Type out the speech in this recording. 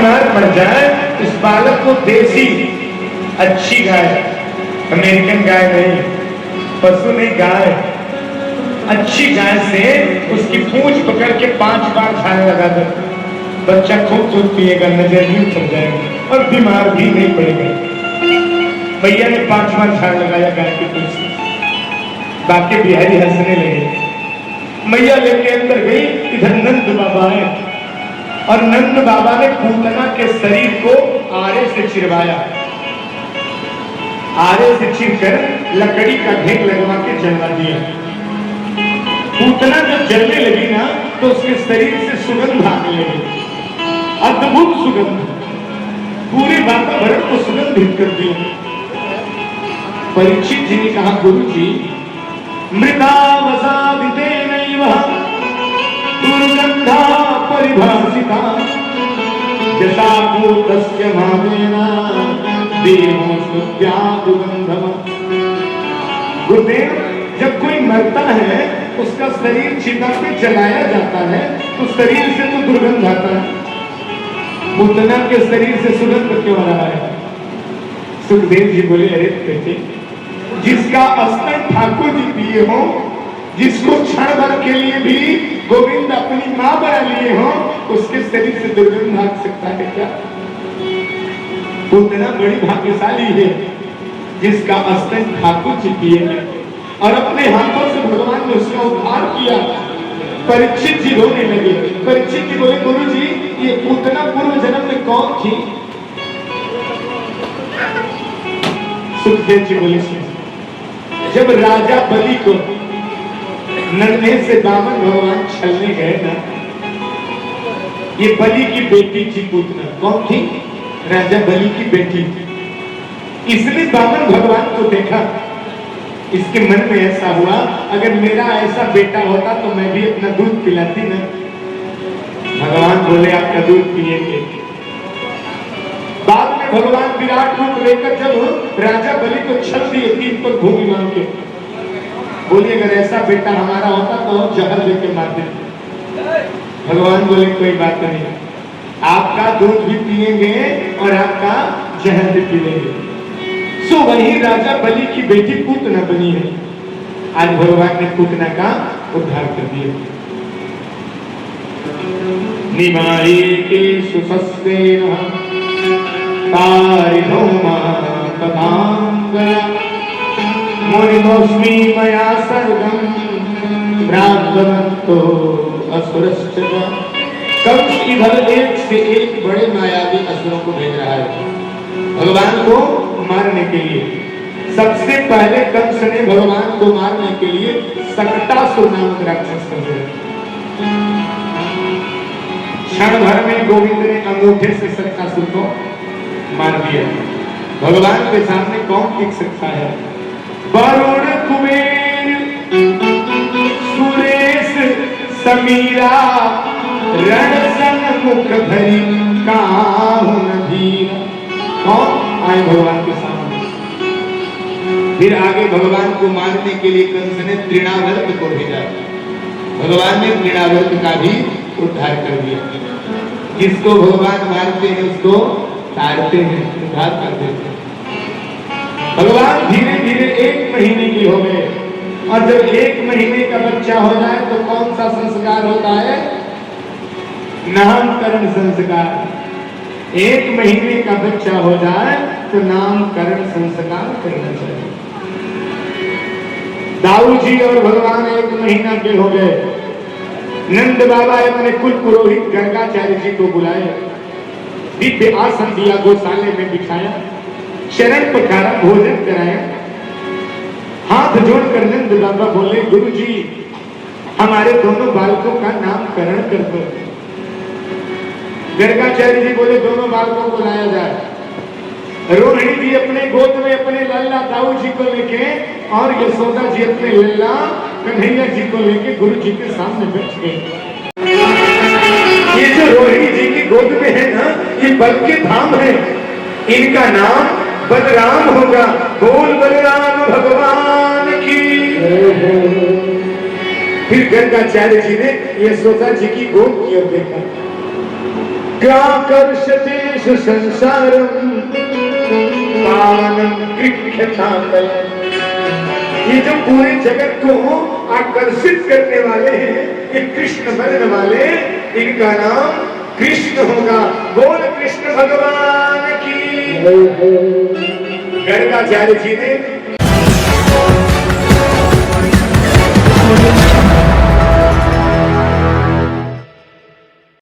बीमार पड़ जाए, इस बालक को देसी अच्छी गाय, अमेरिकन गाय नहीं, पशु नहीं, गाय, अच्छी गाय से उसकी पूंछ पकड़ के 5 बार झाड़ लगा दो, बच्चा खूब दूध पिएगा, नजर भी उतर जाएगी और बीमार भी नहीं पड़ेगा। भैया ने 5 बार झाड़ लगाया गाय की पूंछ से, बाकी बिहारी हंसने लगे। मैया लेके अंदर गई, इधर नंद बाबा आए और नंद बाबा ने पूतना के शरीर को आरे से चिरवाया, आरे से चिरकर लकड़ी का ढेक लगवा के जलवा दिया। पूतना जब जलने लगी ना तो उसके शरीर से सुगंध आने लगी, अद्भुत सुगंध, पूरे वातावरण को सुगंधित कर दिया। परीक्षित जी ने कहा, गुरु जी, मृदा वसादिते नैव दुर्गंधा परिभाषिता यथा भूतस्य भावेना देवो स्तुत्या दुर्गंधम। गुरुदेव, जब कोई मरता है उसका शरीर चिता पे जलाया जाता है तो शरीर से तो दुर्गंध आता है, पूतना के शरीर से सुगंध क्यों आ रहा है? सुखदेव जी बोले, अरे बेटे, जिसका स्तन ठाकुर जी पिए हो, जिसको क्षण भर के लिए भी गोविंद अपनी मां बना लिए हो, उसके शरीर से दुर्गंध आ सकता है क्या? पूतना बड़ी भाग्यशाली है जिसका स्तन ठाकुर जी पिए और अपने हाथों से भगवान ने उसका उद्धार किया। परीक्षित जी रोने लगे। परीक्षित जी बोले, गुरु जी, ये पूतना पूर्व जन्म में कौन थी? सुखदेव जी बोले, जब राजा बलि को नन्हे से बामन भगवान छलने गए ना, ये बलि की बेटी थी पूतना। कौन थी? राजा बलि की बेटी। इसने बामन भगवान को देखा, इसके मन में ऐसा हुआ, अगर मेरा ऐसा बेटा होता तो मैं भी अपना दूध पिलाती ना। भगवान बोले, आपका दूध पिएंगे। बाद में भगवान विराट रूप लेकर जब राजा बलि को छल दिए 3 पर भूमि मांग के, बोलिए अगर ऐसा बेटा हमारा होता तो जहर लेके मार देते। भगवान बोले, कोई बात नहीं, आपका दूध भी पिएंगे और आपका जहर भी पिएंगे। सो वही राजा बलि की बेटी पूतना बनी है। आज भगवान ने पूतना का उद्धार कर दिया। निमाई के सुसस्तेन तारिणो माततांगया मुनिमोस्मि मया सर्वं प्राप्तवन्तो असुरश्च। कंस इधर एक से एक बड़े मायावी असुरों को भेज रहा है भगवान को मारने के लिए। सबसे पहले कंस ने भगवान को मारने के लिए सकटासुर नामक राक्षस को भेजा। क्षण भर में गोविंद ने अंगूठे से सकटासुर को मार दिया। भगवान के सामने कौन टिक सकता है? वरुण कुबेर सुरेश समीरा रण सन्मुख धरि काहु न धीरा। कौन आए भगवान के सामने? फिर आगे भगवान को मारने के लिए कंस ने तृणावर्त को भेजा। भगवान ने तृणावर्त का भी उद्धार कर दिया। जिसको भगवान मारते हैं उसको तारते हैं, उद्धार कर देते हैं। भगवान धीरे धीरे 1 महीने की हो गए और जब 1 महीने का बच्चा हो जाए तो कौन सा संस्कार होता है? नामकरण संस्कार। 1 महीने का बच्चा हो जाए तो नामकरण संस्कार करना चाहिए। दाऊ जी और भगवान 1 महीना के हो गए। नंद बाबा अपने कुल पुरोहित गर्गाचार्य जी को बुलाए, दिव्य आसन दिया, गौशाले में बिठाया, शरण पखारा, भोजन कराया। हाथ जोड़कर नंद बाबा बोले, गुरु जी, हमारे दोनों बालकों का नामकरण कर दो। गर्गाचार्य जी बोले, दोनों बालकों को लाया जाए। रोहिणी जी अपने गोद में अपने लल्ला दाऊ जी को लेके और यशोदा जी अपने लल्ला कन्हैया जी को लेके गुरु जी के सामने बैठ गए। ये जो रोहिणी जी की गोद में है ना, ये बल के धाम है। इनका नाम बलराम होगा। बोल बलराम भगवान की। फिर गर्गाचार्य जी ने यशोदा जी की गोद की ओर देखा। ग्राकर्षतेष संसारम पावनम गृह्यताकल। ये जो पूरे जगत को आकर्षित करने वाले हैं, ये कृष्ण बनने वाले, इनका नाम कृष्ण होगा। बोल कृष्ण भगवान की। गर्गाचार्य जी ने